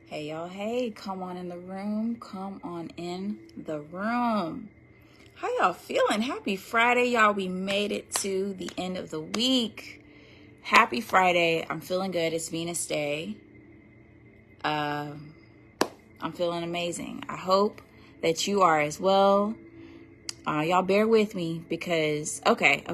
Hey y'all, hey, come on in the room. Come on in the room. How y'all feeling? Happy Friday, y'all. We made it to the end of the week. Happy Friday. I'm feeling good. It's Venus Day. I'm feeling amazing. I hope that you are as well. Y'all bear with me because, okay.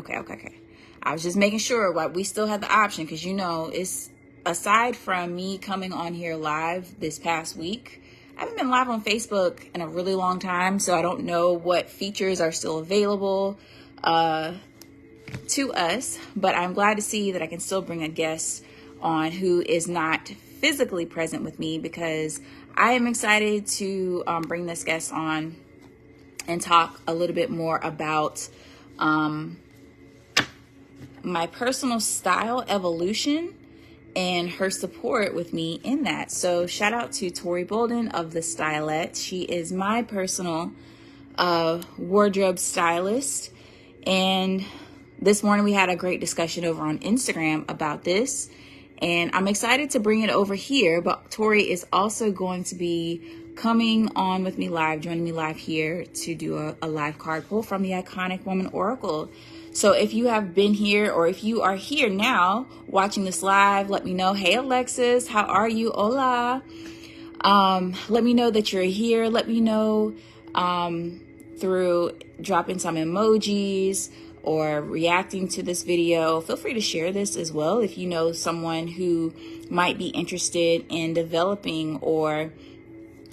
I was just making sure we still have the option because, it's aside from me coming on here live this past week, I haven't been live on Facebook in a really long time, so I don't know what features are still available to us, but I'm glad to see that I can still bring a guest on who is not physically present with me because I am excited to bring this guest on and talk a little bit more about my personal style evolution and her support with me in that. So shout out to Tori Bolden of The Stylette. She is my personal wardrobe stylist. And this morning we had a great discussion over on Instagram about this. And I'm excited to bring it over here. But Tori is also going to be coming on with me live, joining me live here to do a live card pull from the Iconic Woman Oracle. So if you have been here or if you are here now watching this live, let me know. Hey, Alexis, how are you? Hola. Let me know that you're here. Let me know through dropping some emojis or reacting to this video. Feel free to share this as well if you know someone who might be interested in developing or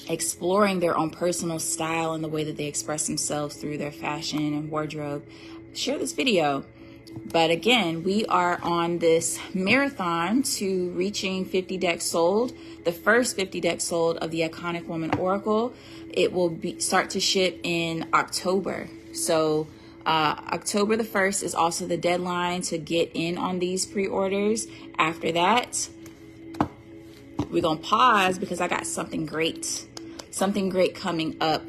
exploring their own personal style and the way that they express themselves through their fashion and wardrobe. Share this video. But again, we are on this marathon to reaching 50 decks sold, the first 50 decks sold of the Iconic Woman Oracle. It will start to ship in October. So October the 1st is also the deadline to get in on these pre-orders. After that, we're going to pause because I got something great coming up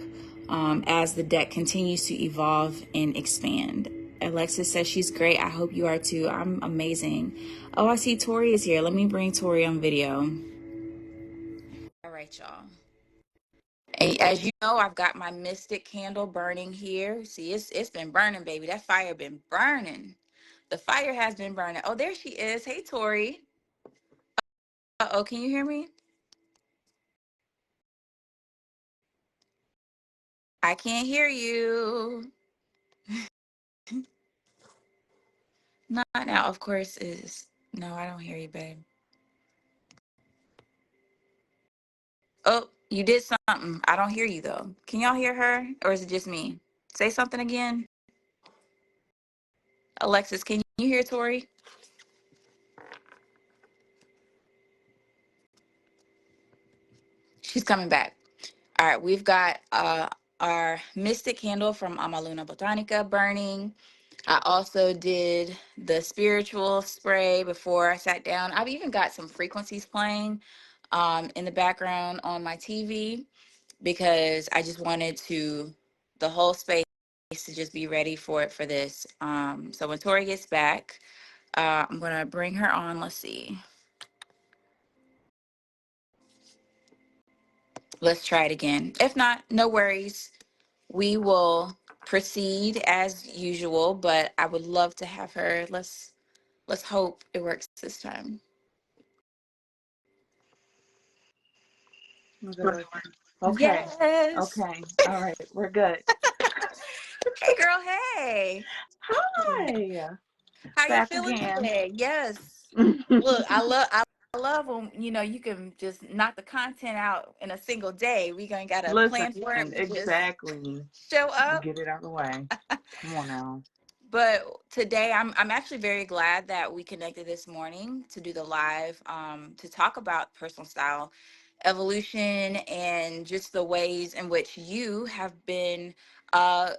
as the deck continues to evolve and expand. Alexis says she's great. I hope you are too. I'm amazing. Oh, I see Tori is here. Let me bring Tori on video. All right, y'all. And as you know, I've got my Mystic candle burning here. See, it's been burning, baby. That fire been burning. The fire has been burning. Oh, there she is. Hey, Tori. Uh-oh, can you hear me? I can't hear you. Not now, of course, is no, I don't hear you, babe. Oh, you did something. I don't hear you though. Can y'all hear her? Or is it just me? Say something again. Alexis, can you hear Tori? She's coming back. All right, we've got our Mystic candle from Amaluna Botanica burning. I also did the spiritual spray before I sat down. I've even got some frequencies playing in the background on my TV because I just wanted the whole space to just be ready for it for this. So when Tori gets back, I'm going to bring her on. Let's see. Let's try it again. If not, no worries. We will proceed as usual, but I would love to have her. Let's hope it works this time. Okay. Yes. Okay. All right. We're good. Hey girl, hey. Hi. How you Back feeling again. today? Yes. Look, I love when you can just knock the content out in a single day. We gonna gotta Listen, plan for it. We just exactly. show We up. get it out of the way. Come on now. But today I'm actually very glad that we connected this morning to do the live to talk about personal style evolution and just the ways in which you have been a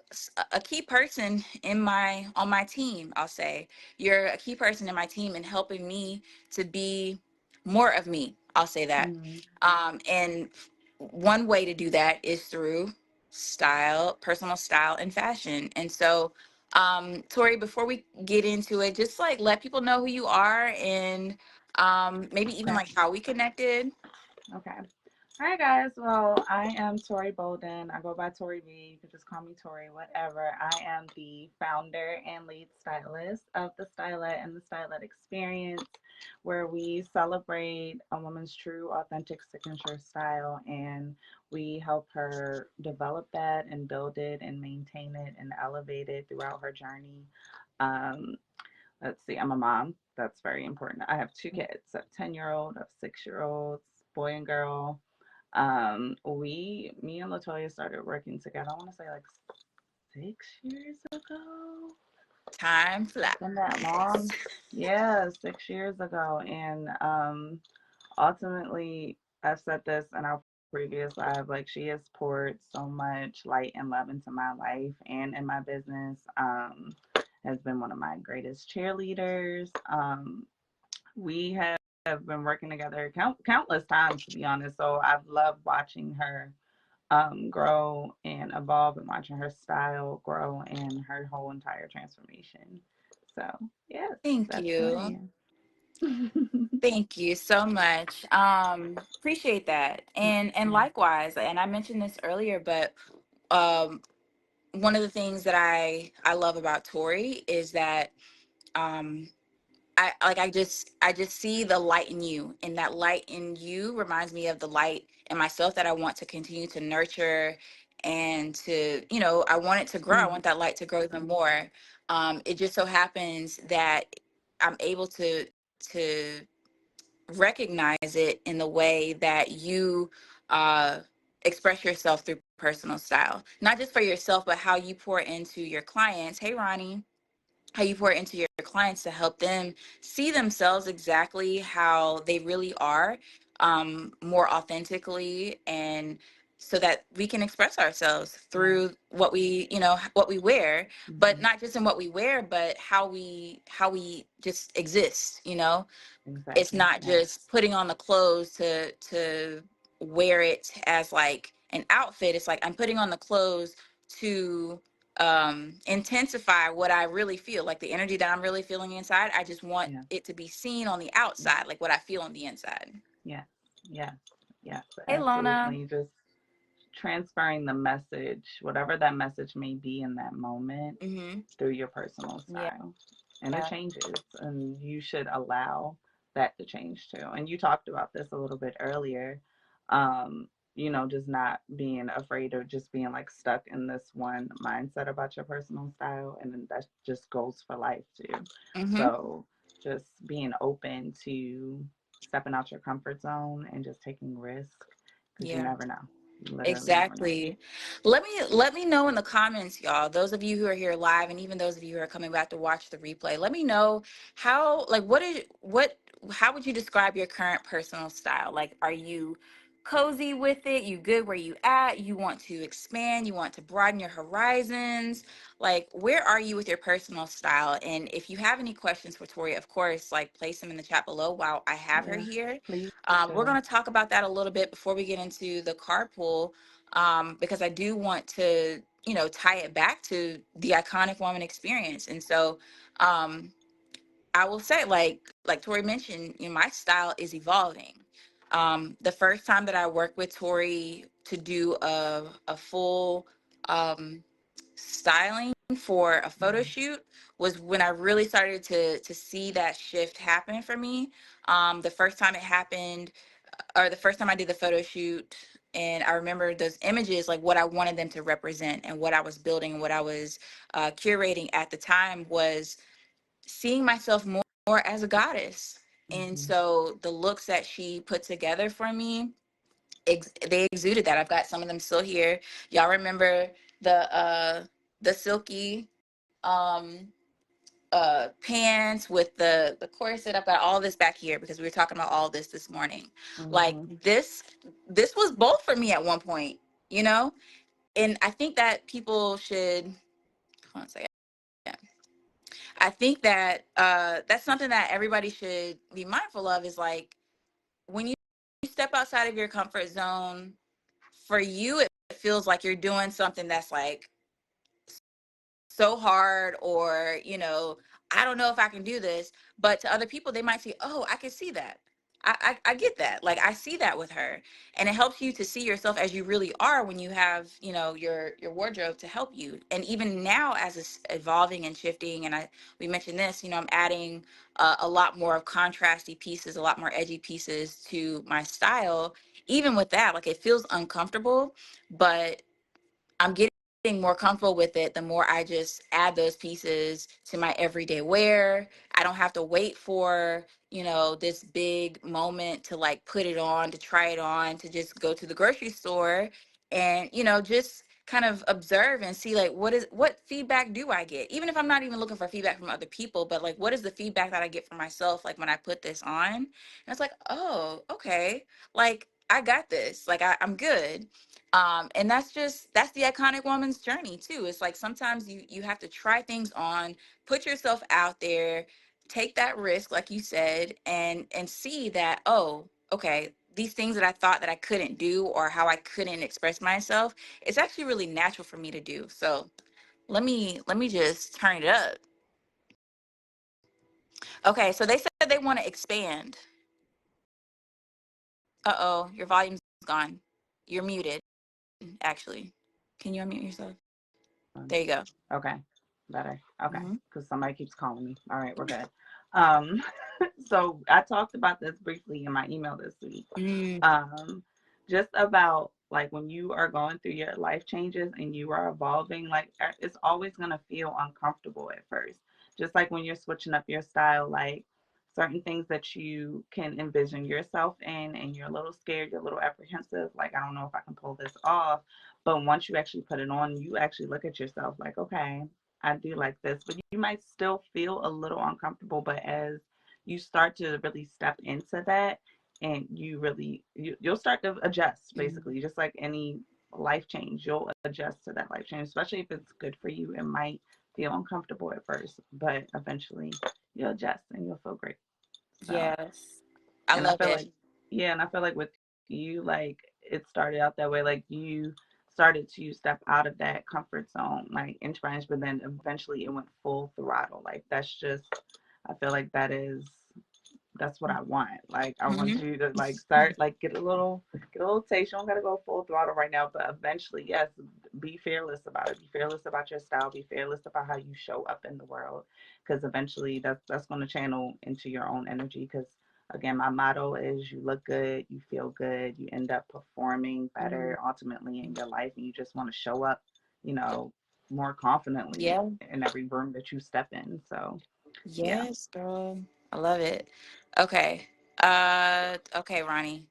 key person on my team. I'll say you're a key person in my team in helping me to be more of me. I'll say that. Mm. And one way to do that is through style, personal style and fashion. And so Tori, before we get into it, just like let people know who you are and maybe even Okay. like how we connected. Okay. Hi guys. Well, I am Tori Bolden. I go by Tori B. You can just call me Tori, whatever. I am the founder and lead stylist of the Stylette and the Stylette Experience, where we celebrate a woman's true, authentic signature style, and we help her develop that and build it and maintain it and elevate it throughout her journey. Um, let's see. I'm a mom. That's very important. I have two kids: a 10-year-old, a 6-year-old, boy and girl. Me and Latoya started working together, I want to say like 6 years ago. Time It's been that long. flies. Yeah, 6 years ago. And ultimately, I've said this in our previous live, like she has poured so much light and love into my life and in my business. Has been one of my greatest cheerleaders. We have been working together countless times, to be honest. So I've loved watching her grow and evolve and watching her style grow and her whole entire transformation. So, yes, Thank that's who you. I am. Thank you so much. Appreciate that. And Yeah. likewise, and I mentioned this earlier, but um one of the things that I love about Tori is that um I just see the light in you, and that light in you reminds me of the light in myself that I want to continue to nurture and to, I want it to grow. I Mm, want that light to grow even more. It just so happens that I'm able to recognize it in the way that you uh, express yourself through personal style, not just for yourself, but how you pour into your clients. Hey, Ronnie, how you pour into your clients to help them see themselves exactly how they really are, more authentically, and so that we can express ourselves right. through what we wear, but Hmm. not just in what we wear, but how we just exist. It's Exactly. not Yes. just putting on the clothes to wear it as like an outfit. It's like I'm putting on the clothes to intensify what I really feel, like the energy that I'm really feeling inside. I just want Yeah. it to be seen on the outside, like what I feel on the inside. Yes. Yes. Yes. Hey, Lona. Absolutely. Just transferring the message, whatever that message may be in that moment, Mm-hmm. through your personal Yeah. style. And it changes, and you should allow that to change too. And you talked about this a little bit earlier. Just not being afraid of just being like stuck in this one mindset about your personal style. And then that just goes for life too. Mm-hmm. So just being open to stepping out your comfort zone and just taking risk, because you Yeah. never know. You literally never know. Exactly. Let me know in the comments, y'all. Those of you who are here live, and even those of you who are coming back to watch the replay, let me know how, like, how would you describe your current personal style? Like, are you cozy with it? You good where you at? You want to expand? You want to broaden your horizons? Like, where are you with your personal style? And if you have any questions for Tori, of course, like, place them in the chat below while I have her Yeah, here. please We're do. going to talk about that a little bit before we get into the carpool, because I do want to, tie it back to the iconic woman experience. And so I will say, like Tori mentioned, my style is evolving. The first time that I worked with Tori to do a full styling for a photo Mhm. shoot was when I really started to see that shift happen for me. The first time it happened, or the first time I did the photo shoot, and I remember those images, like what I wanted them to represent and what I was building, what I was curating at the time was seeing myself more as a goddess. And Mhm. so the looks that she put together for me, they exuded that. I've got some of them still here. Y'all remember the silky pants with the corset. I've got all this back here because we were talking about all this morning. Like Mhm. this was bold for me at one point, you know? And I think that people should, hold on a second. I think that that's something that everybody should be mindful of, is like when you step outside of your comfort zone, for you, it feels like you're doing something that's like so hard, or, I don't know if I can do this. But to other people, they might say, oh, I can see that. I get that. Like I see that with her, and it helps you to see yourself as you really are when you have, you know, your wardrobe to help you. And even now, as it's evolving and shifting, and we mentioned this, you know, I'm adding a lot more of contrasty pieces, a lot more edgy pieces to my style. Even with that, like it feels uncomfortable, but I'm getting more comfortable with it the more I just add those pieces to my everyday wear. I don't have to wait for, you know, this big moment to like put it on, to try it on, to just go to the grocery store and, you know, just kind of observe and see like what feedback do I get? Even if I'm not even looking for feedback from other people, but like what is the feedback that I get from myself like when I put this on? And it's like, "Oh, okay. Like I got this. Like I'm good." And that's the iconic woman's journey too. It's like sometimes you have to try things on, put yourself out there, take that risk like you said, and see that, oh, okay, these things that I thought that I couldn't do or how I couldn't express myself, it's actually really natural for me to do. So let me just turn it up. Okay, so they said they want to expand. Uh-oh, your volume's gone. You're muted, actually. Can you unmute yourself? There you go. Okay, better. Okay, Hmm. because somebody keeps calling me. All right, we're good. Um, so I talked about this briefly in my email this week. Mm, Um, just about like when you are going through your life changes and you are evolving, like it's always gonna feel uncomfortable at first. Just like when you're switching up your style, like certain things that you can envision yourself in and you're a little scared, you're a little apprehensive, like I don't know if I can pull this off. But once you actually put it on, you actually look at yourself like, okay, I do like this. But you might still feel a little uncomfortable. But as you start to really step into that, and you'll start to adjust mm, basically, just like any life change, you'll adjust to that life change, especially if it's good for you. It might feel uncomfortable at first, but eventually you'll adjust and you'll feel great. So, yes. I and I love feel it. like, yeah, and I feel like with you, like it started out that way. Like you started to step out of that comfort zone, like inch by inch, but then eventually it went full throttle. Like that's just, I feel like that's what I want. Like I want Hmm. you to like start like get a little taste. You don't gotta go full throttle right now, but eventually, yes, be fearless about it. Be fearless about your style. Be fearless about how you show up in the world, because eventually that's going to channel into your own energy. Because again, my motto is you look good, you feel good, you end up performing Hmm. better ultimately in your life, and you just want to show up, you know, more confidently Yeah. in every room that you step in. So yeah. Yes, girl. I love it. Okay. Okay, Ronnie.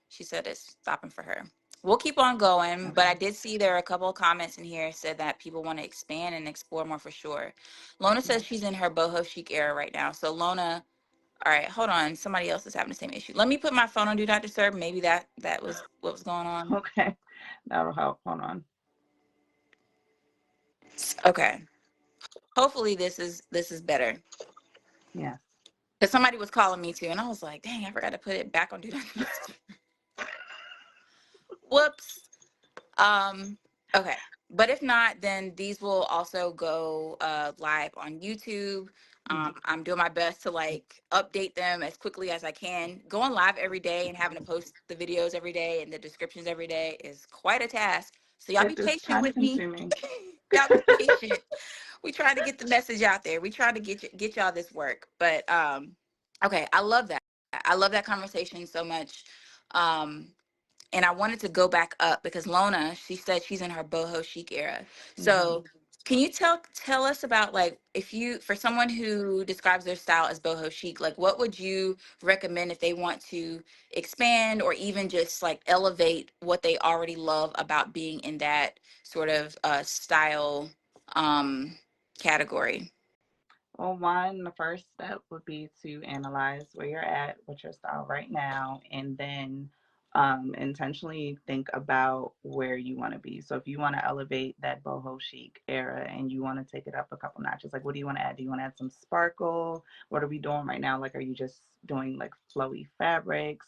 She said it's stopping for her. We'll keep on going, but Okay. I did see there are a couple of comments in here said that people want to expand and explore more for sure. Lona says Yes. she's in her boho chic era right now. So Lona, all right, hold on. Somebody else is having the same issue. Let me put my phone on do not disturb. Maybe that was what was going on. Okay. That'll help. Hold on. Okay. Hopefully this is better. Yes. Because somebody was calling me too, and I was like, dang, I forgot to put it back on do not disturb. Whoops. Um, okay. But if not, then these will also go live on YouTube. Mhm. I'm doing my best to like update them as quickly as I can. Going live every day and having to post the videos every day and the descriptions every day is quite a task. So y'all be It is patient time with me. consuming. Y'all be patient. We try to get the message out there. We try to get y'all this work. But okay, I love that. I love that conversation so much. Um, and I wanted to go back up because Lona, she said she's in her boho chic era. Hmm. So can you tell us about like if you for someone who describes their style as boho chic, like what would you recommend if they want to expand or even just like elevate what they already love about being in that sort of style um category? Well, one, the first step would be to analyze where you're at with your style right now, and then intentionally think about where you want to be. So, if you want to elevate that boho chic era and you want to take it up a couple notches, like what do you want to add? Do you want to add some sparkle? What are we doing right now? Like, are you just doing like flowy fabrics?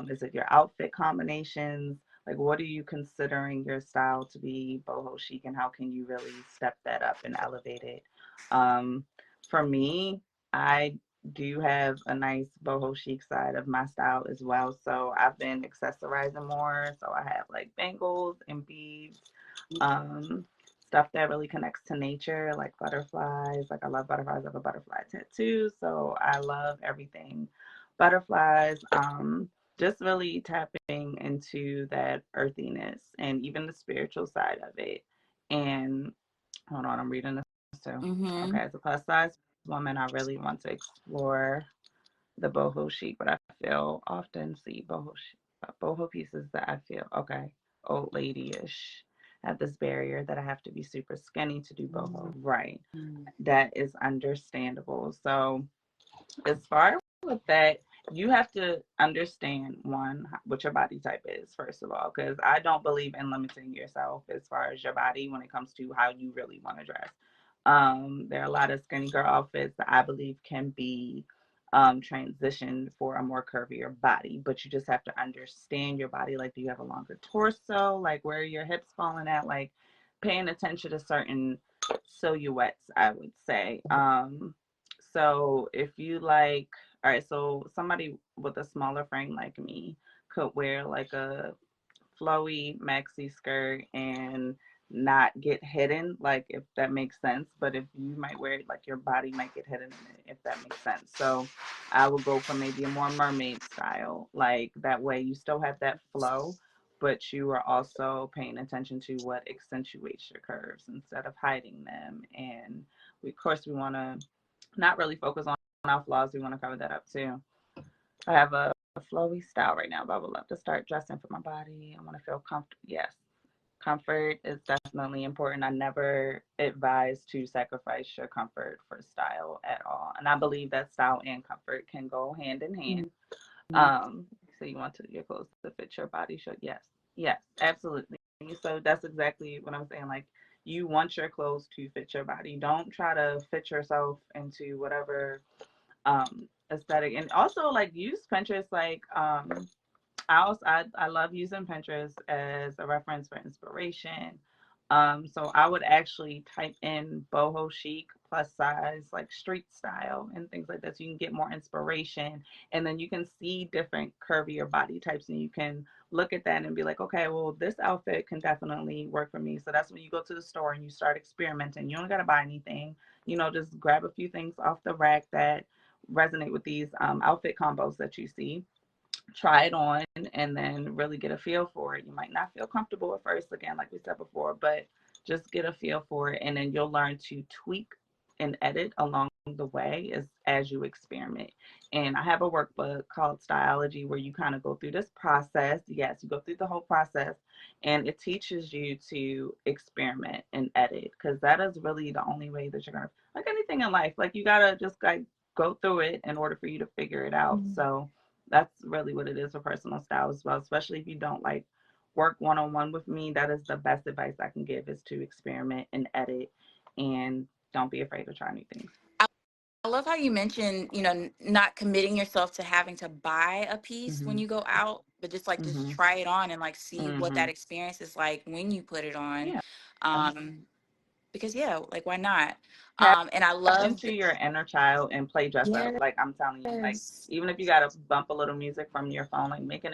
Is it your outfit combinations? Like, what are you considering your style to be boho chic, and how can you really step that up and elevate it? Um, for me, I do have a nice boho chic side of my style as well. So I've been accessorizing more. So I have like bangles and beads, um, stuff that really connects to nature, like butterflies. Like I love butterflies. I have a butterfly tattoo. So I love everything butterflies. Just really tapping into that earthiness and even the spiritual side of it. And hold on, I'm reading this too. Mm-hmm. Okay, as a plus size woman, I really want to explore the boho chic, but I feel often see boho pieces that I feel okay, old lady-ish. I have this barrier that I have to be super skinny to do boho. Right, that is understandable. So as far with that, you have to understand one what your body type is first of all, because I don't believe in limiting yourself as far as your body when it comes to how you really want to dress. There are a lot of skinny girl outfits that I believe can be transitioned for a more curvier body, but you just have to understand your body. Like, do you have a longer torso? Like, where are your hips falling at? Like, paying attention to certain silhouettes, I would say. So if you like, all right, so somebody with a smaller frame like me could wear like a flowy maxi skirt and not get hidden, like if that makes sense. But if you might wear it, like your body might get hidden in it, if that makes sense. So I would go for maybe a more mermaid style. Like that way you still have that flow, but you are also paying attention to what accentuates your curves instead of hiding them. And we, of course, we want to not really focus on our flaws. We want to cover that up too. I have a flowy style right now, but I would love to start dressing for my body. I want to feel comfortable. Yes, comfort is definitely important. I never advise to sacrifice your comfort for style at all. And I believe that style and comfort can go hand in hand. Um, so you want to your clothes to fit your body shape. Yes, yes, absolutely. So that's exactly what I'm saying. Like you want your clothes to fit your body. Don't try to fit yourself into whatever aesthetic. And also like use Pinterest like I love using Pinterest as a reference for inspiration. So I would actually type in boho chic plus size, like street style and things like that. So you can get more inspiration and then you can see different curvier body types and you can look at that and be like, okay, well, this outfit can definitely work for me. So that's when you go to the store and you start experimenting. You don't got to buy anything, just grab a few things off the rack that resonate with these outfit combos that you see, try it on, and then really get a feel for it. You might not feel comfortable at first, again, like we said before, but just get a feel for it, and then you'll learn to tweak and edit along the way as you experiment. And I have a workbook called Styleology where you kind of go through this process. Yes, you go through the whole process, and it teaches you to experiment and edit because that is really the only way that you're gonna, like anything in life, like you gotta just like go through it in order for you to figure it out. So that's really what it is for personal style as well, especially if you don't like work one-on-one with me. That is the best advice I can give, is to experiment and edit, and don't be afraid to try new things. I love how you mentioned, not committing yourself to having to buy a piece when Mhm. you go out, but just Mhm. try it on and like see what that Mhm. experience is like when you put it on. Yeah. Um, because yeah, like why not? Tap And I love into your inner child and play dress up. Like I'm telling you, like yes. even if you gotta bump a little music from your phone, like make it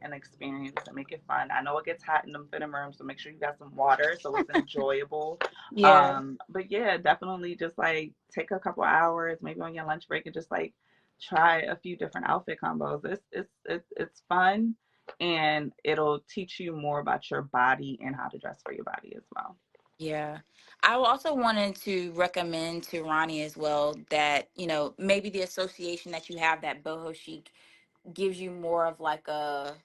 an experience and make it fun. I know it gets hot in them fitting rooms, so make sure you got some water so it's enjoyable. Yeah. But yeah, definitely just like take a couple hours, maybe on your lunch break, and just like try a few different outfit combos. It's fun, and it'll teach you more about your body and how to dress for your body as well. Yeah. I also wanted to recommend to Ronnie as well that, maybe the association that you have, that boho chic, gives you more of like a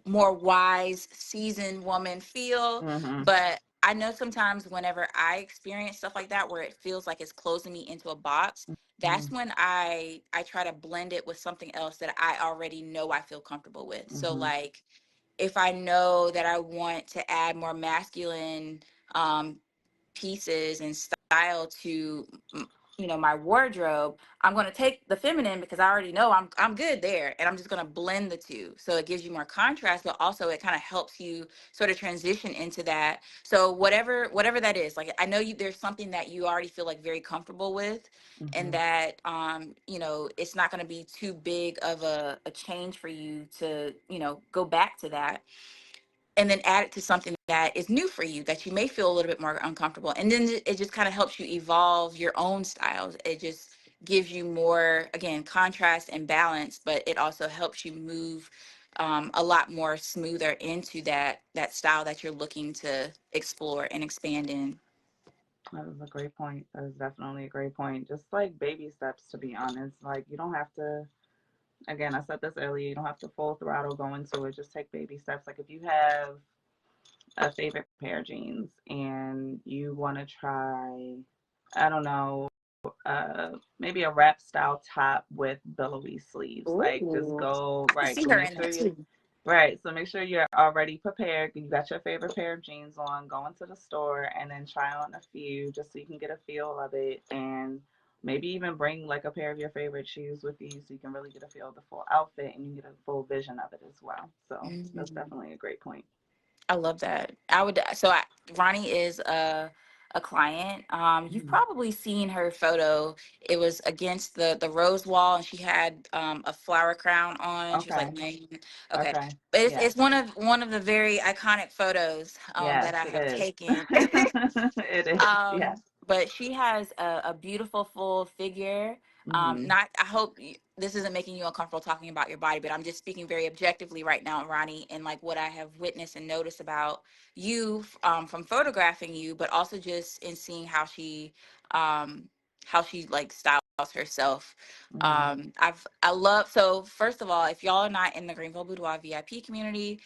more wise, seasoned woman feel. Mhm. But I know sometimes whenever I experience stuff like that where it feels like it's closing me into a box, that's Mhm. when I try to blend it with something else that I already know I feel comfortable with. So Mhm. like if I know that I want to add more masculine um pieces and style to my wardrobe, I'm going to take the feminine because I already know I'm good there, and I'm just going to blend the two. So it gives you more contrast, but also it kind of helps you sort of transition into that. So whatever that is, like I know there's something that you already feel like very comfortable with, and Mm-hmm. that it's not going to be too big of a change for you to, go back to that, and then add it to something that is new for you that you may feel a little bit more uncomfortable. And then it just kind of helps you evolve your own styles. It just gives you more, again, contrast and balance, but it also helps you move a lot more smoother into that style that you're looking to explore and expand in. That is a great point. That is definitely a great point. Just like baby steps, to be honest. Like, you don't have to, again, I said this earlier, you don't have to full throttle go into it. Just take baby steps. Like, if you have a favorite pair of jeans and you want to try, I don't know, maybe a wrap style top with billowy sleeves. Like, just Ooh, go I can right. see So her make in sure that you too. right. So make sure you're already prepared. You got your favorite pair of jeans on. Go into the store and then try on a few just so you can get a feel of it, and maybe even bring like a pair of your favorite shoes with you so you can really get a feel of the full outfit and you get a full vision of it as well. So that's Mhm. definitely a great point. I love that. Ronnie is a client. You've Mhm. probably seen her photo. It was against the rose wall, and she had a flower crown on. She was like Okay. laying. Okay, Okay. but it's Yes. one of the very iconic photos Yes, that I it have is. taken. It is. Yes. But she has a beautiful full figure. Mhm. Not, I hope this isn't making you uncomfortable talking about your body, but I'm just speaking very objectively right now, Ronnie, and like what I have witnessed and noticed about you from photographing you, but also just in seeing um, how she like styles herself. Mhm. I love, so first of all, if y'all are not in the Greenville Boudoir VIP community,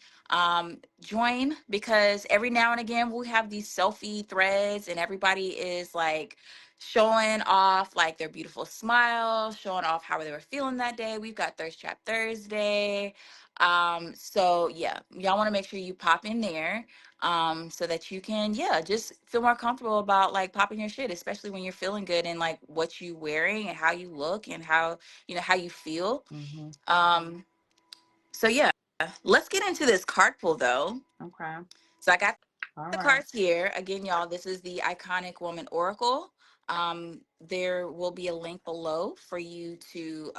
join, because every now and again we have these selfie threads and everybody is like showing off like their beautiful smile, showing off how they were feeling that day. We've got Thirst Trap Thursday. So yeah, y'all want to make sure you pop in there so that you can, yeah, just feel more comfortable about like popping your shit, especially when you're feeling good and like what you wearing and how you look and how, how you feel. Mhm. So yeah, let's get into this card pull though. Okay. So I got All the right. cards here. Again, y'all, this is the Iconic Woman Oracle. There will be a link below for you to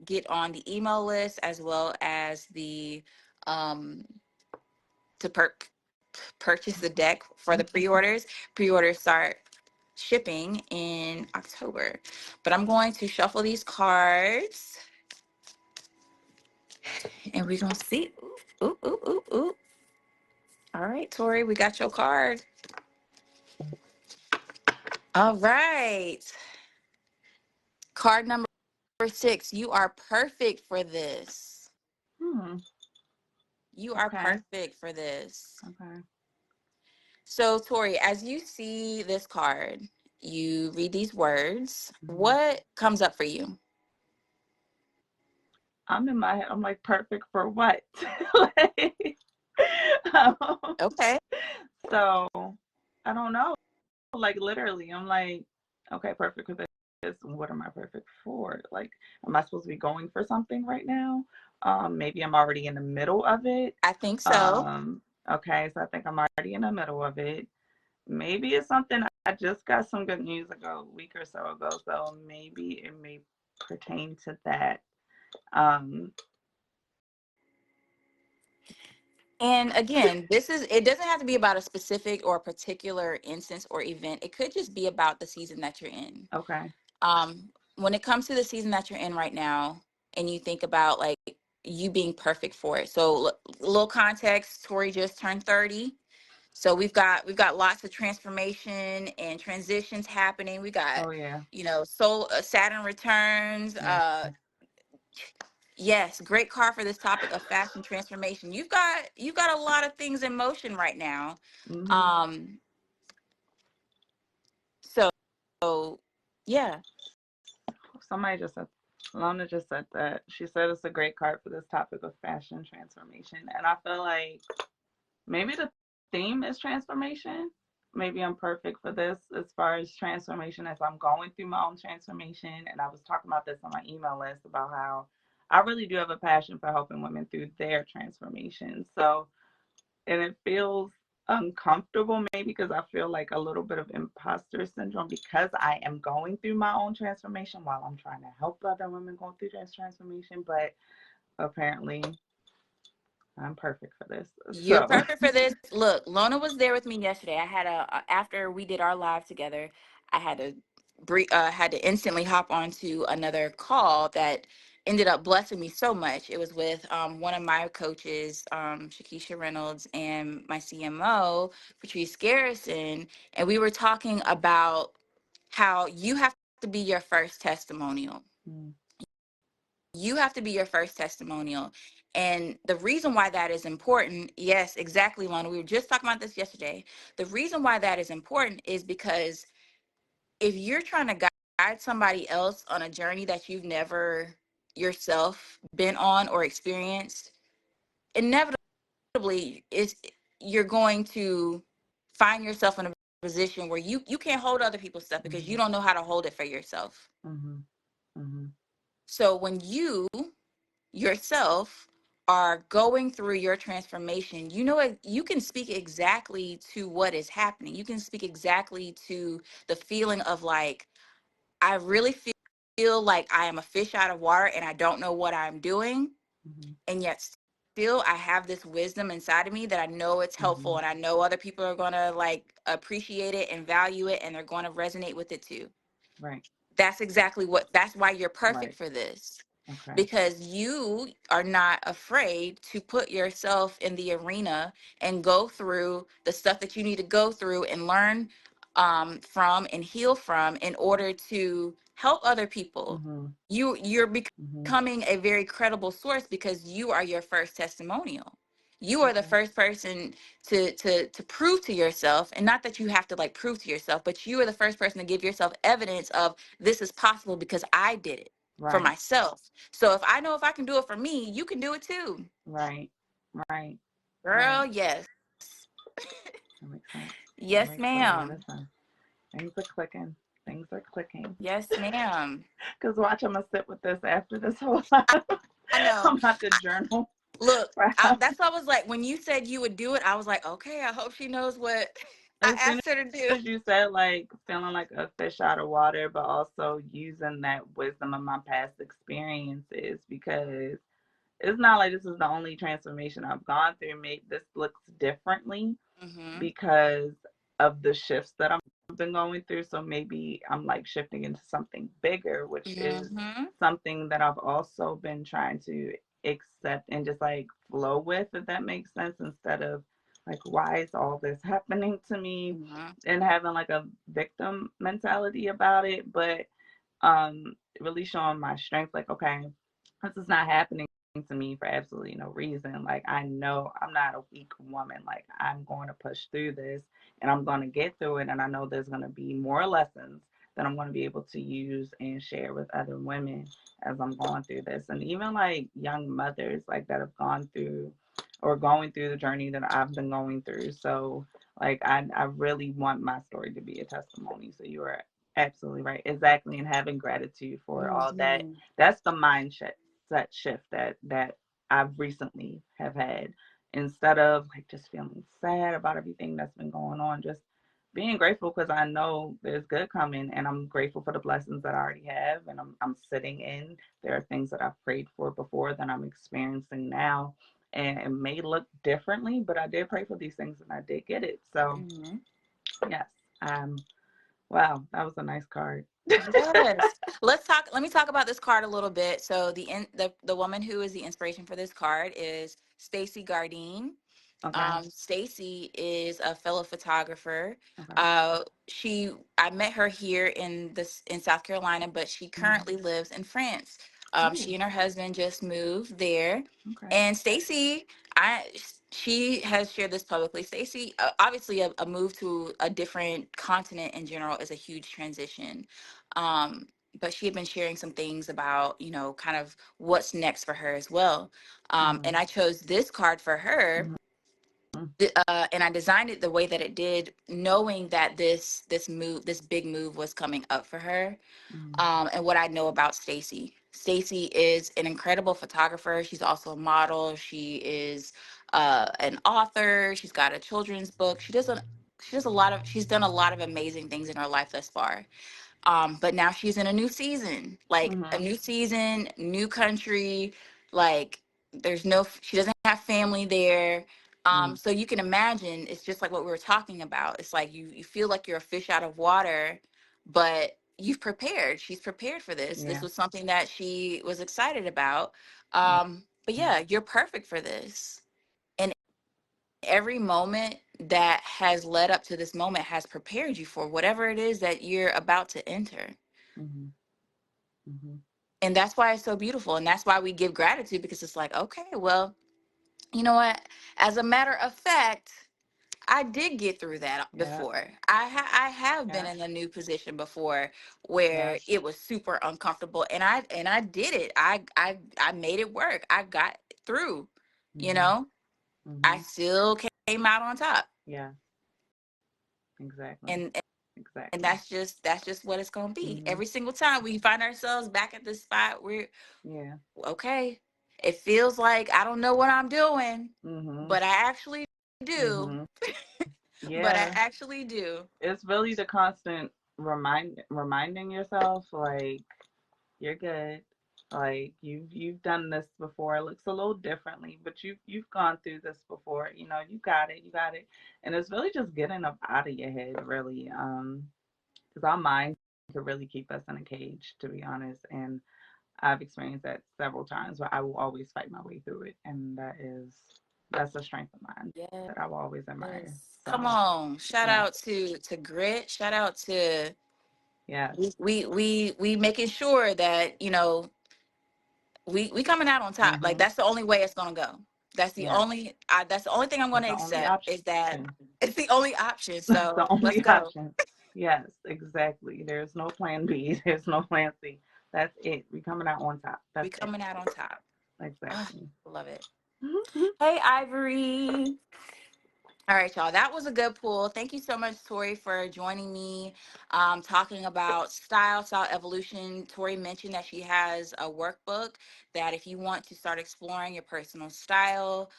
get on the email list, as well as the um, to purchase the deck for the pre-orders. Pre-orders start shipping in October. But I'm going to shuffle these cards, and we're gonna see. Ooh, ooh, ooh, ooh, ooh. All right, Tori, we got your card. All right. Card number 6. You are perfect for this. Hmm. You are Okay. perfect for this. Okay. So, Tori, as you see this card, you read these words. Mhm. What comes up for you? I'm in my head. I'm like, perfect for what? Like, um, Okay. so I don't know. Like, literally, I'm like, okay, perfect for this. What am I perfect for? Like, am I supposed to be going for something right now? Maybe I'm already in the middle of it. I think so. Um, okay, so I think I'm already in the middle of it. Maybe it's something I just got some good news like a week or so ago, so maybe it may pertain to that. Um, And again, it doesn't have to be about a specific or particular instance or event. It could just be about the season that you're in. okay. When it comes to the season that you're in right now, and you think about like you being perfect for it. So, little context: Tori just turned 30. So we've got lots of transformation and transitions happening. We got, Oh yeah. Soul Saturn returns. Yeah. Yes, great card for this topic of fashion transformation. You've got a lot of things in motion right now. Mhm. Um, so yeah, Somebody just said, Lona just said that. She said it's a great card for this topic of fashion transformation. And I feel like maybe the theme is transformation. maybe I'm perfect for this as far as transformation as I'm going through my own transformation. And I was talking about this on my email list about how I really do have a passion for helping women through their transformation. So, and it feels uncomfortable maybe because I feel like a little bit of imposter syndrome because I am going through my own transformation while I'm trying to help other women go through this transformation. But apparently, I'm perfect for this. You're So, perfect for this. Look, Lona was there with me yesterday. I had after we did our live together, I had to had to instantly hop onto another call that ended up blessing me so much. It was with one of my coaches, Shakisha Reynolds, and my CMO, Patrice Garrison, and we were talking about how you have to be your first testimonial. mm, You have to be your first testimonial. And the reason why that is important, yes, exactly, Lana. We were just talking about this yesterday. The reason why that is important is because if you're trying to guide somebody else on a journey that you've never yourself been on or experienced, inevitably is you're going to find yourself in a position where you can't hold other people's stuff because you mm-hmm, don't know how to hold it for yourself. mm-hmm, mm-hmm, So when you yourself are going through your transformation, you know you can speak exactly to what is happening. You can speak exactly to the feeling of like, I really feel like I am a fish out of water and I don't know what I'm doing. mm-hmm, And yet still I have this wisdom inside of me that I know it's mm-hmm. helpful and I know other people are going to like appreciate it and value it and they're going to resonate with it too. Right, That's why you're perfect right. for this, Okay. because you are not afraid to put yourself in the arena and go through the stuff that you need to go through and learn from and heal from in order to help other people. Mm-hmm, You're mm-hmm. becoming a very credible source because you are your first testimonial. You are the Okay. first person to prove to yourself, and not that you have to like prove to yourself, but you are the first person to give yourself evidence of this is possible because I did it for Right, myself. So if I know if I can do it for me, you can do it too. right, right, Girl, right. yes. That makes sense. That Yes, makes a lot of ma'am. sense. Things are clicking. Things are clicking. Yes, ma'am. Because watch, I'm going to sit with this after this whole time. I know. I'm about to journal Look, for hours. that's why I was like, when you said you would do it, I was like, okay, I hope she knows what I As soon asked her to do. as you said, like, feeling like a fish out of water, but also using that wisdom of my past experiences, because it's not like this is the only transformation I've gone through. Maybe this looks differently Mm-hmm. because of the shifts that I've been going through. So maybe I'm like shifting into something bigger, which is Mm-hmm. something that I've also been trying to accept and just like flow with, if that makes sense, instead of like, why is all this happening to me, Mm-hmm. and having like a victim mentality about it. But really showing my strength, like, okay, this is not happening to me for absolutely no reason. Like, I know I'm not a weak woman. Like, I'm going to push through this and I'm going to get through it. And I know there's going to be more lessons that I'm going to be able to use and share with other women as I'm going through this. And even like young mothers, like, that have gone through or going through the journey that I've been going through. So, like, I really want my story to be a testimony. So you are absolutely right. Exactly. And having gratitude for all that. Mm-hmm. That's the mindset shift that I've recently have had. Instead of like just feeling sad about everything that's been going on, just being grateful because I know there's good coming, and I'm grateful for the blessings that I already have, and I'm sitting in. There are things that I've prayed for before that I'm experiencing now, and it may look differently, but I did pray for these things and I did get it. So Mm-hmm. yes, wow, that was a nice card. Yes. Let me talk about this card a little bit. So the woman who is the inspiration for this card is Stacy Gardine. Okay, Stacy is a fellow photographer. okay. Uh, she I met her here in South Carolina, but she Mm. currently lives in France. Oh, She and her husband just moved there, okay. and Stacy, I she has shared this publicly. Stacy, obviously, a move to a different continent in general is a huge transition. Um, but she had been sharing some things about, kind of what's next for her as well. Mm-hmm. And I chose this card for her Mm-hmm. and I designed it the way that it did, knowing that this big move was coming up for her. Mm-hmm. And what I know about Stacy. Stacy is an incredible photographer. She's also a model. She is an author. She's got a children's book. She's done a lot of amazing things in her life thus far. But now she's in a new season, like a Mm-hmm. new season, new country. Like she doesn't have family there. Mm. So you can imagine it's just like what we were talking about. It's like you feel like you're a fish out of water, but you've prepared. She's prepared for this. This Yeah. was something that she was excited about. But Mm-hmm. yeah, you're perfect for this. And every moment that has led up to this moment has prepared you for whatever it is that you're about to enter. Mm-hmm. Mm-hmm. And that's why it's so beautiful. And that's why we give gratitude, because it's like, okay, well, you know what? As a matter of fact, I did get through that Yeah. before. I have been Yeah. in a new position before where Yes. it was super uncomfortable, and I did it. I made it work. I got through. You Mm-hmm. know, I Mm-hmm. still came out on top. Yeah. Exactly. And and Exactly. that's just what it's gonna be. Mm-hmm. Every single time we find ourselves back at this spot, we're Yeah. okay. It feels like I don't know what I'm doing, Mm-hmm. but I actually do. Mm-hmm. But I Yeah. actually do. It's really the constant reminding yourself like you're good. Like you've done this before. It looks a little differently, but you've gone through this before. You know, you got it. You got it. And it's really just getting up out of your head, really. Because our mind could really keep us in a cage, to be honest. And I've experienced that several times, but I will always fight my way through it, and that's a strength of mine Yes. that I will always admire. Come So on. Shout yeah, out to Grit. Shout out to yes, we making sure that, we coming out on top. Like mhm, that's the only way it's gonna go. yes, That's the only thing I'm that's gonna the only accept, option. is that it's the only option. That's the So let's only go. option. Yes, exactly. There's no plan B. There's no plan C. That's it. We coming out on top. We That's it. coming out on top. Oh, Exactly. love it. Mhm. Hey, Ivory. All right, y'all. That was a good pool. Thank you so much, Tori, for joining me, talking about style evolution. Tori mentioned that she has a workbook that if you want to start exploring your personal style,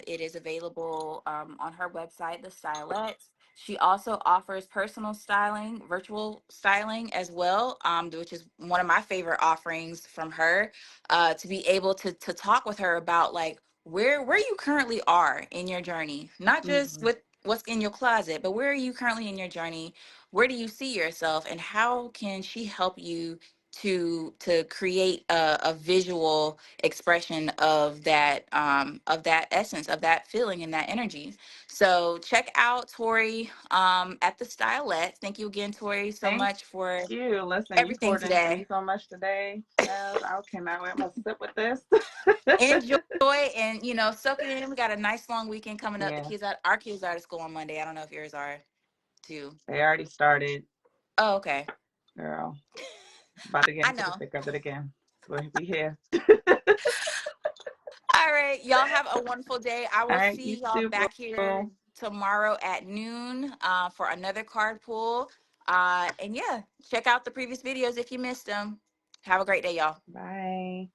it is available on her website, The Stylettes. She also offers personal styling, virtual styling as well, which is one of my favorite offerings from her, to be able to talk with her about like where you currently are in your journey, not just Mhm. with what's in your closet, but where are you currently in your journey? Where do you see yourself, and how can she help you to create a visual expression of that essence, of that feeling and that energy? So check out Tori at the Stylette. Thank you again, Tori, so Thank much for you. Listen, you everything poured into me today. so much today, child. I cannot wait. I'm gonna sit with this. Enjoy, and soak it in. We got a nice long weekend coming up. Yeah, Our kids are at school on Monday. I don't know if yours are too. they already started, Oh, okay. girl. About to get I into the know. thick of it again. So we here. All right, y'all have a wonderful day. I All will right, you see y'all too, back here boo. tomorrow at noon for another card pull. And yeah, check out the previous videos if you missed them. Have a great day, y'all. Bye.